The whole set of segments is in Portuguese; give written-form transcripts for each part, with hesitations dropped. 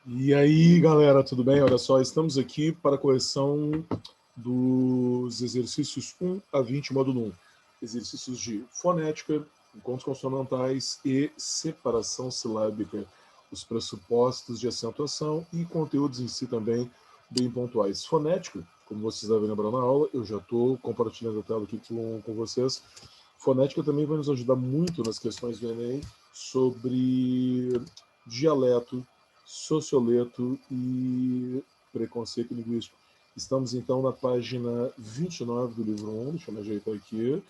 E aí, galera, tudo bem? Olha só, estamos aqui para a correção dos exercícios 1 a 20, módulo 1. Exercícios de fonética, encontros consonantais e separação silábica. Os pressupostos de acentuação e conteúdos em si também bem pontuais. Fonética, como vocês devem lembrar na aula, eu já estou compartilhando a tela aqui com vocês. Fonética também vai nos ajudar muito nas questões do Enem sobre dialeto, socioleto e preconceito linguístico. Estamos então na página 29 do livro 1, deixa eu me ajeitar aqui,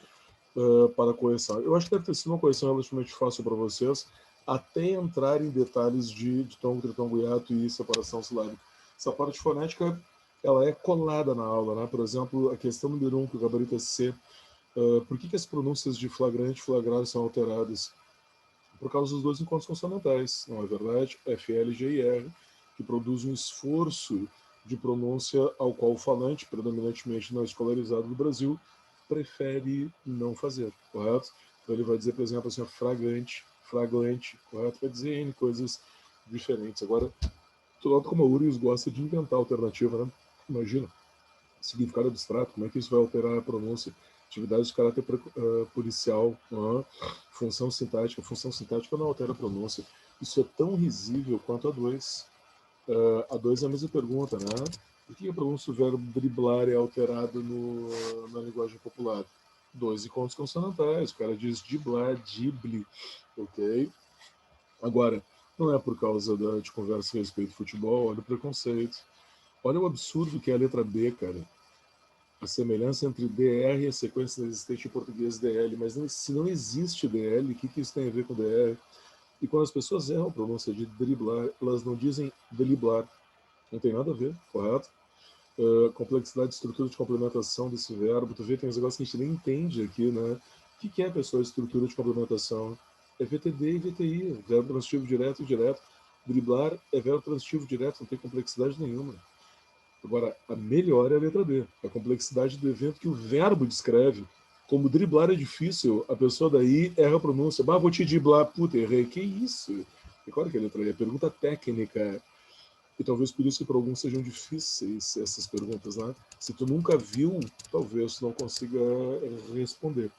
para a correção. Eu acho que deve ter sido uma correção relativamente fácil para vocês, até entrar em detalhes de tongo, tritongo, hiato e separação silábica. Essa parte fonética, ela é colada na aula, né? Por exemplo, a questão número 1, que o gabarito é C, por que as pronúncias de flagrante e flagrar são alteradas? Por causa dos dois encontros consonantais, não é verdade? FL, G e R, que produz um esforço de pronúncia ao qual o falante, predominantemente não escolarizado do Brasil, prefere não fazer, correto? Então ele vai dizer, por exemplo, assim, fragante, flagrante, correto? Vai dizer N coisas diferentes. Agora, do lado como a URGS gosta de inventar alternativa, né? Imagina, significado abstrato, como é que isso vai alterar a pronúncia? Atividades de caráter policial, função sintática. Função sintática não altera a pronúncia. Isso é tão risível quanto a 2. A 2 é a mesma pergunta, né? Por que a pronúncia do verbo driblar é alterado na linguagem popular? Dois encontros consonantais. O cara diz driblar, dible, ok? Agora, não é por causa de conversa a respeito de futebol, olha o preconceito. Olha o absurdo que é a letra B, cara. A semelhança entre DR e a sequência existente em português DL, mas não, se não existe DL, o que isso tem a ver com DR? E quando as pessoas erram a pronúncia de driblar, elas não dizem driblar, não tem nada a ver, correto? Complexidade de estrutura de complementação desse verbo, tu vê, tem uns negócios que a gente nem entende aqui, né? O que é, pessoal, estrutura de complementação? É VTD e VTI, verbo transitivo direto e direto. Driblar é verbo transitivo direto, não tem complexidade nenhuma. Agora, a melhor é a letra B, a complexidade do evento que o verbo descreve. Como driblar é difícil, a pessoa daí erra a pronúncia. Bah, vou te driblar, puta, errei. Que isso? E claro que a letra E é pergunta técnica. E talvez por isso que para alguns sejam difíceis essas perguntas, né? Se tu nunca viu, talvez tu não consiga responder.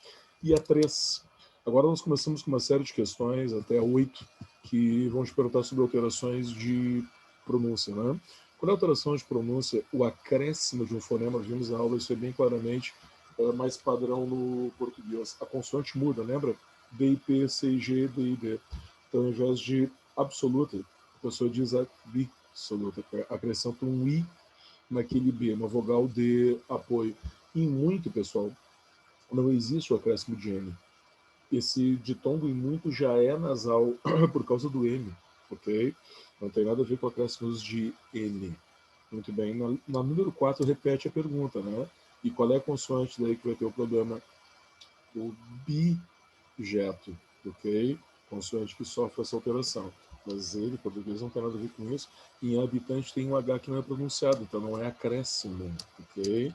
E a 3. Agora nós começamos com uma série de questões, até a 8, que vão te perguntar sobre alterações de pronúncia, né? Quando é alteração de pronúncia, o acréscimo de um fonema, vimos na aula isso é bem claramente, é mais padrão no português. A consoante muda, lembra? D, I, P, C, G, D, I, D. Então, ao invés de absoluta, a pessoa diz absoluta, acrescenta um I naquele B, uma vogal de apoio. Em muito, pessoal, não existe o acréscimo de M. Esse ditongo em muito já é nasal por causa do M, ok? Não tem nada a ver com acréscimos de N. Muito bem. Na número 4, repete a pergunta, né? E qual é a consoante daí que vai ter o problema? O bijeto, ok? Consoante que sofre essa alteração. Mas ele, português, não tem nada a ver com isso. E em habitante tem um H que não é pronunciado, então não é acréscimo, ok?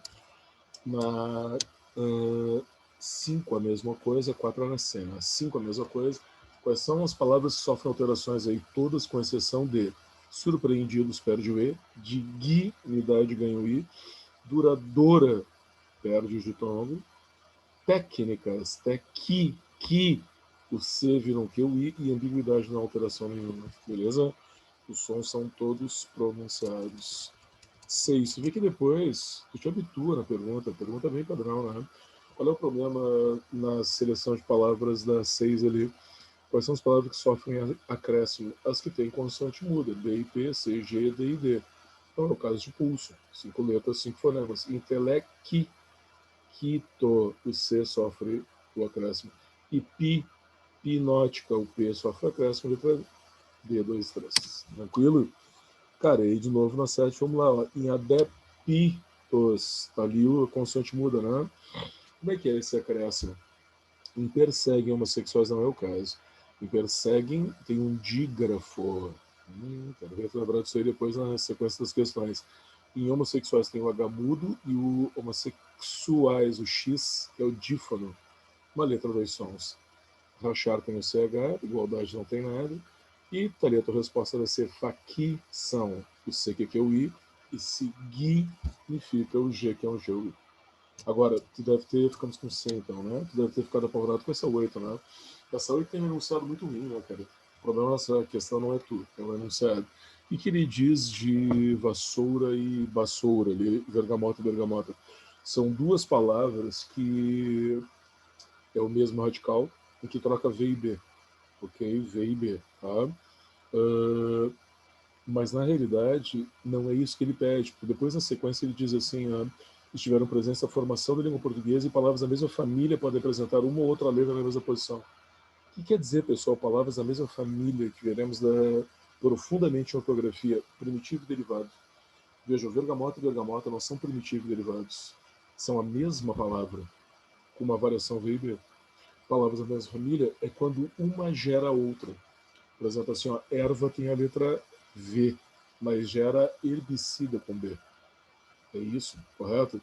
Na 5 a mesma coisa, 4 na cena. 5 a mesma coisa. Quais são as palavras que sofrem alterações aí? Todas com exceção de surpreendidos, perde o E, dignidade ganha o I, duradoura, perde o ditongo, técnicas, que o C vira um Q, o I e ambiguidade não alteração nenhuma, beleza? Os sons são todos pronunciados. 6. Você vê que depois tu te habitua na pergunta, a pergunta é bem padrão, né? Qual é o problema na seleção de palavras da 6 ali? Quais são as palavras que sofrem acréscimo? As que têm consoante muda, D, I, P, C, G, D e D. Então é o caso de pulso, 5 letras, 5 fonemas. Intelecto, o C sofre o acréscimo. E pinótica, o P sofre o acréscimo, letra D, 2, 3. Tranquilo? Cara, e de novo na 7, vamos lá, ó. Em adepitos, tá ali a consoante muda, né? Como é que é esse acréscimo? Em perseguem homossexuais não é o caso. Em perseguem tem um dígrafo. Quero ver lembrar disso aí depois na sequência das questões. Em homossexuais tem o H mudo e o homossexuais, o X, é o dífano. Uma letra, dois sons. Rachar tem o CH, igualdade não tem nada. E ali a tua resposta vai ser faqui são o C, que é o I, e significa o G, que é o G, o I. Agora, tu deve ter, ficamos com C então, né? Tu deve ter ficado apavorado com essa 8, né? Essa 8 tem um enunciado muito ruim, né, cara? O problema dessa questão não é tu, é o enunciado. E que ele diz de vassoura e bassoura, ali, vergamota e bergamota. São duas palavras que é o mesmo radical, em que troca V e B. Ok? V e B, tá? Uh, mas na realidade não é isso que ele pede, porque depois na sequência ele diz assim, estiveram presentes a formação da língua portuguesa e palavras da mesma família podem apresentar uma ou outra letra na mesma posição. O que quer dizer, pessoal, palavras da mesma família que veremos profundamente em ortografia, primitivo e derivado? Vejam, vergamota e bergamota não são primitivo e derivados, são a mesma palavra, com uma variação V e B. Palavras da mesma família é quando uma gera a outra. Por exemplo, assim, ó, erva tem a letra V, mas gera herbicida com B. É isso, correto?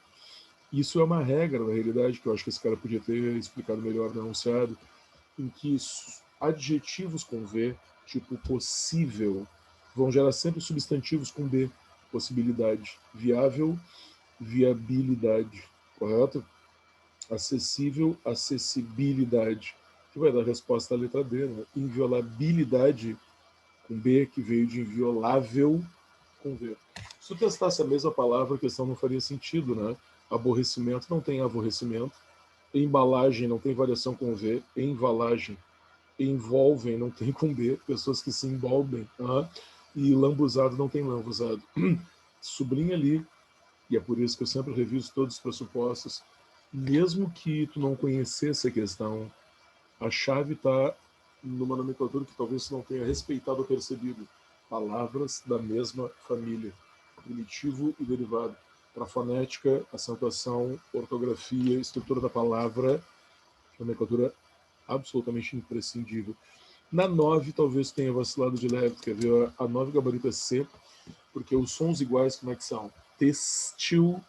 Isso é uma regra, na realidade, que eu acho que esse cara podia ter explicado melhor no enunciado, em que adjetivos com V, tipo possível, vão gerar sempre substantivos com B, possibilidade. Viável, viabilidade, correto? Acessível, acessibilidade, que vai dar a resposta à letra D, né? Inviolabilidade, com B, que veio de inviolável, com V. Se tu testasse a mesma palavra, a questão não faria sentido, né? Aborrecimento não tem aborrecimento. Embalagem não tem variação com V. Embalagem. Envolvem não tem com B. Pessoas que se envolvem. E lambuzado não tem lambuzado. Sublinha ali, e é por isso que eu sempre reviso todos os pressupostos. Mesmo que tu não conhecesse a questão, a chave está numa nomenclatura que talvez você não tenha respeitado ou percebido. Palavras da mesma família, primitivo e derivado. Para fonética, acentuação, ortografia, estrutura da palavra, nomenclatura absolutamente imprescindível. Na 9, talvez tenha vacilado de leve, quer ver? A 9 gabarito é C, porque os sons iguais, como é que são? Têxtil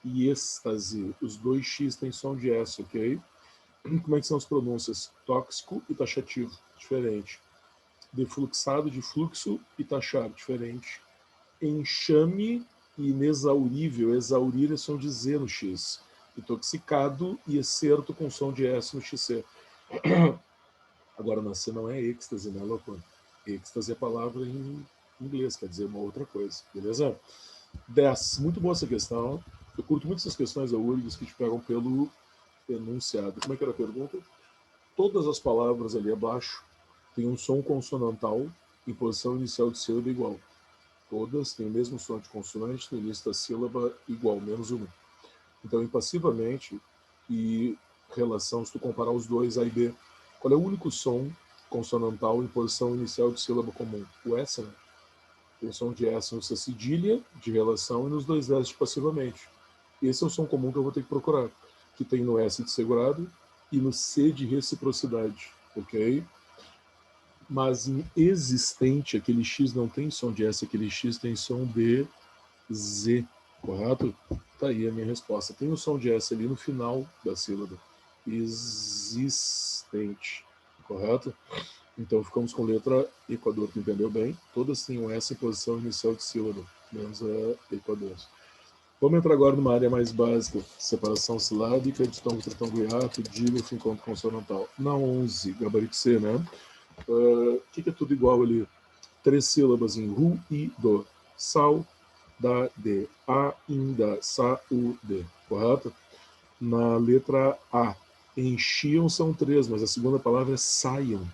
e êxtase. Os dois X têm som de S, ok? Como é que são as pronúncias? Tóxico e taxativo, diferente. Defluxado de fluxo e taxar, diferente. Enxame e inexaurível, exaurir é som de Z no X. Intoxicado e excerto com som de S no XC. Agora, na C não é êxtase, né, louco? Êxtase é palavra em inglês, quer dizer uma outra coisa, beleza? 10. Muito boa essa questão. Eu curto muito essas questões da URGS que te pegam pelo enunciado. Como é que era a pergunta? Todas as palavras ali abaixo têm um som consonantal em posição inicial de sílaba igual. Todas têm o mesmo som de consoante no início da sílaba igual, menos uma. Então, impassivamente, e relação, se tu comparar os dois, A e B, qual é o único som consonantal em posição inicial de sílaba comum? O S, né? Tem o som de S no C cedilha, de relação, e nos dois S de passivamente. Esse é o som comum que eu vou ter que procurar, que tem no S de segurado e no C de reciprocidade, ok? Mas em existente, aquele X não tem som de S, aquele X tem som de Z, correto? Tá aí a minha resposta. Tem o som de S ali no final da sílaba. Existente, correto? Então ficamos com letra Equador, que entendeu bem. Todas têm um S em posição inicial de sílaba, menos a Equador. Vamos entrar agora numa área mais básica, separação silábica, ditongo, tritongo e hiato, dígrafo, encontro consonantal. Na 11, gabarito C, né? O que é tudo igual ali? 3 sílabas em ru e do. Sal, da, de. Ainda, sa, u, de. Correto? Na letra A, enchiam são 3, mas a segunda palavra é saiam.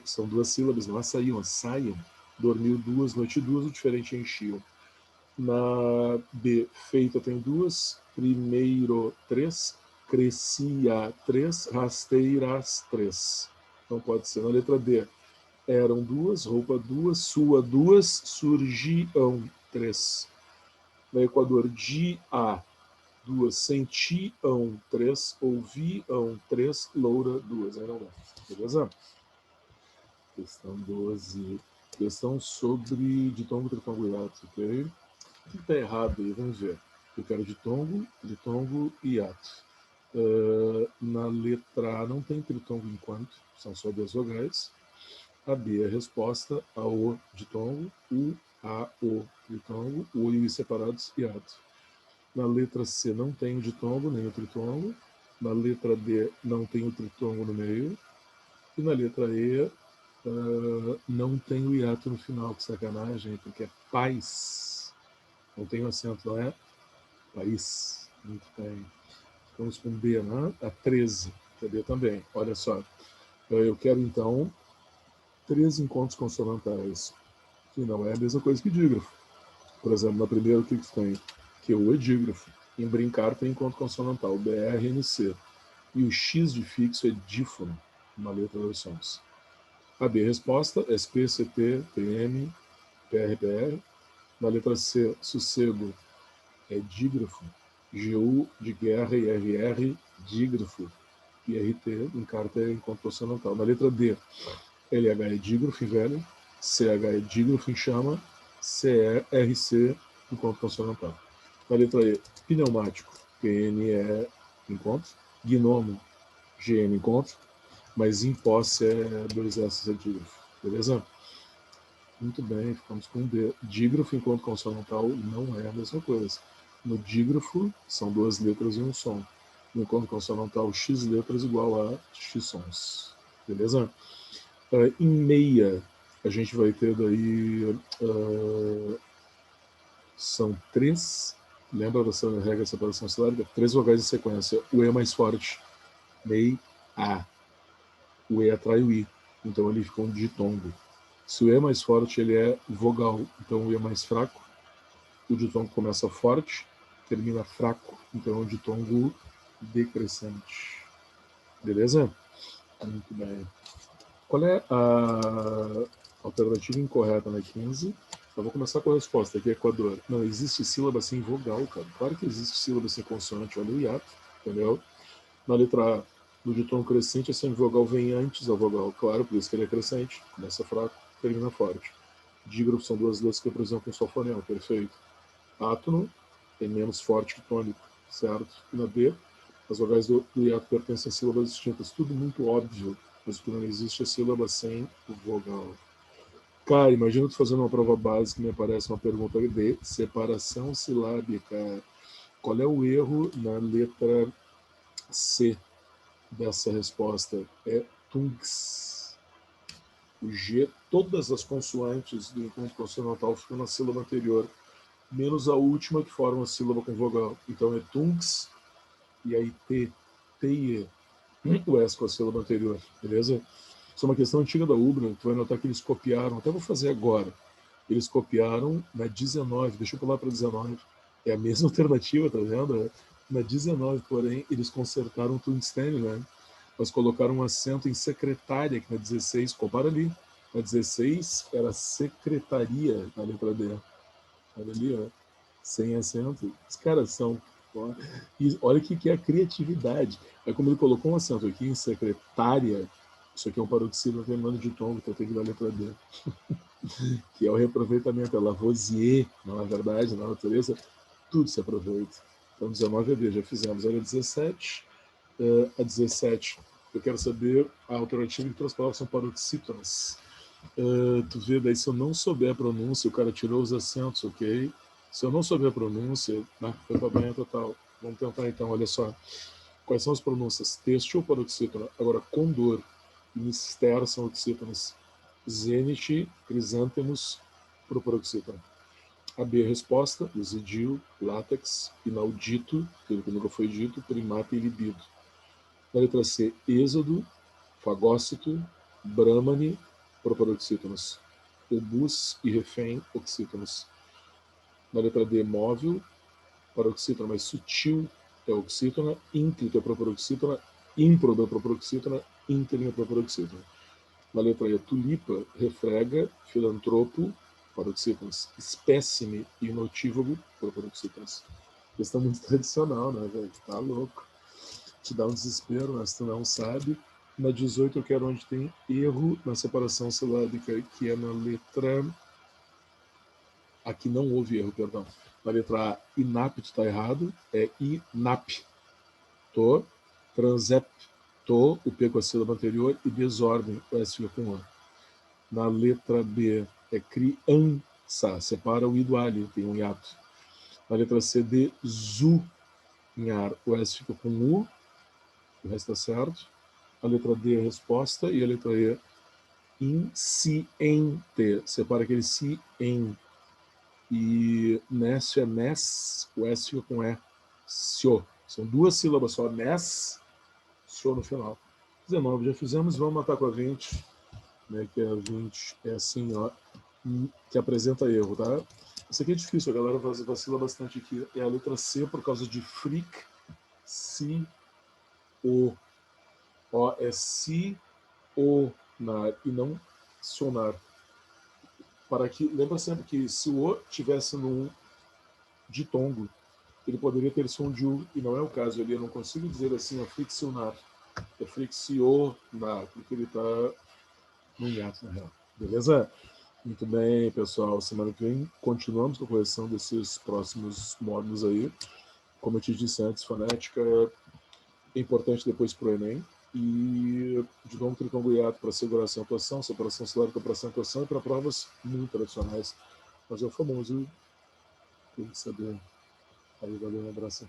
São 2 sílabas, não é saiam, é saiam. Dormiu 2, noite 2, o diferente é enchiam. Na B, feita tem 2, primeiro 3, crescia 3, rasteiras 3. Não pode ser. Na letra D, eram 2, roupa 2, sua 2, surgiam 3. No Equador, dia 2, sentiam 3, ouviam 3, loura 2. Aí não dá. Beleza? Questão 12. Questão sobre ditongo, tritongo e ato, ok? O que está errado aí? Vamos ver. Eu quero ditongo, tritongo e ato. Na letra A não tem tritongo enquanto, são só 2 vogais. A B é a resposta, a O ditongo, U, A, O ditongo, O e U separados, hiato. Na letra C não tem o ditongo, nem o tritongo. Na letra D não tem o tritongo no meio. E na letra E não tem o hiato no final, que sacanagem, porque é paz. Não tem o acento, não é? País. Muito bem. Vamos com B, né? A 13. Que é B também. Olha só. Eu quero, então, 3 encontros consonantais, que não é a mesma coisa que dígrafo. Por exemplo, na primeira, o que tem? Que é o edígrafo. Em brincar tem encontro consonantal, BR, NC. E o X de fixo é dífono, uma letra dos sons. A B, resposta, SP, CT, PM, PR, PR. Na letra C, sossego é dígrafo, GU de guerra e RR, dígrafo. E RT, encarta é encontro consonantal. Na letra D, LH é dígrafo em velho, CH é dígrafo em chama, CRC, encontro consonantal. Na letra E, pneumático, PN é encontro, gnomo, GN encontro, mas em posse é 2 S é dígrafo, beleza? Muito bem, ficamos com D. Dígrafo enquanto consonantal não é a mesma coisa. No dígrafo, são 2 letras e um som. No encontro consonantal, X letras igual a X sons. Beleza? Em meia, a gente vai ter daí. São 3. Lembra dessa regra de separação silábica? 3 vogais em sequência. O E é mais forte. Mei, A. O E atrai o I. Então ele fica um ditongo. Se o E é mais forte, ele é vogal. Então o E é mais fraco. O ditongo começa forte, termina fraco. Então é um ditongo decrescente. Beleza? Muito bem. Qual é a alternativa incorreta na 15? Eu vou começar com a resposta aqui, Equador. Não existe sílaba sem vogal, cara. Claro que existe sílaba sem consoante. Olha o hiato, entendeu? Na letra A, no ditongo crescente, a semivogal vem antes da vogal. Claro, por isso que ele é crescente. Começa fraco, termina forte. Dígrafo são 2 letras que representam um só fonema, perfeito. Átono é menos forte que tônico, certo? E na B, as vogais do hiato pertencem a sílabas distintas. Tudo muito óbvio, mas o que não existe é sílaba sem vogal. Cara, imagina tu fazendo uma prova básica e me aparece uma pergunta de separação silábica. Qual é o erro na letra C dessa resposta? É tungs. O G, todas as consoantes do encontro consonantal ficam na sílaba anterior, menos a última que forma a sílaba com vogal. Então é tungs, e aí T, T e E, o S com a sílaba anterior, beleza? Isso é uma questão antiga da Ubra, tu vai notar que eles copiaram, até vou fazer agora. Eles copiaram na 19, deixa eu pular para 19. É a mesma alternativa, tá vendo? Na 19, porém, eles consertaram o tungstênio, né? Mas colocaram um acento em secretária, que na 16, compara ali. Na 16 era secretaria, na letra D. Olha ali, ó. Sem acento. Os caras são. Ó, e olha o que é a criatividade. Aí, como ele colocou um acento aqui em secretária, isso aqui é um paroxítono terminando de tom, então tem que dar a letra D. Que é o reaproveitamento, é Lavoisier, na verdade, na natureza, tudo se aproveita. Então, 19 é D, já fizemos. Olha, 17. A 17, eu quero saber a alternativa de que as palavras são paroxítonas. Tu vê, daí se eu não souber a pronúncia, o cara tirou os acentos, ok? Se eu não souber a pronúncia, foi para banha total. Vamos tentar então, olha só. Quais são as pronúncias? Têxtil ou paroxítona? Agora, condor e mister são oxítonas. Zenit, crisântemos, paroxítona. A B, resposta, lucidio, látex, inaudito, aquilo que nunca foi dito, primata e libido. Na letra C, êxodo, fagócito, brahmane, proparoxítonos. Obus e refém, oxítonos. Na letra D, móvel, paroxítona mais sutil é oxítona, ínclito é proparoxítona, ímprobo é proparoxítona, íntegro é proparoxítona. Na letra E, tulipa, refrega, filantropo, paroxítonos. Espécime e notívago, proparoxítonos. Questão muito tradicional, né, velho? Tá louco. Te dá um desespero, mas tu não sabe. Na 18 eu quero onde tem erro na separação silábica, que é na letra... Aqui não houve erro, perdão. Na letra A, inapto está errado, é inapto. Transepto, o P com a sílaba anterior, e desordem, o S fica com A. Na letra B é criança, separa o I do A ali, tem um hiato. Na letra C, desunhar, o S fica com U, o resto está certo. A letra D é a resposta e a letra E, insciente, separa aquele si em. E Nécio é nes, o S fica com E, sio. São duas sílabas só, nes, sio no final. 19 já fizemos, vamos matar com a 20, né, que a 20 é assim, ó, que apresenta erro, tá? Isso aqui é difícil, a galera vacila bastante aqui. É a letra C por causa de fric, si, o. Ó, é si, o, nar, e não sonar. Para que, lembra sempre que se o O tivesse num ditongo, ele poderia ter som de U, e não é o caso. Eu não consigo dizer assim, é friccionar. É friccionar, porque ele está no hiato, na real. Beleza? Muito bem, pessoal. Semana que vem continuamos com a correção desses próximos módulos aí. Como eu te disse antes, fonética é importante depois para o Enem. E de novo, triângulo hiato para segurar a acentuação, separação silábica para acentuação e para provas muito tradicionais. Mas é o famoso, tem que saber. Aí, valeu, um abraço.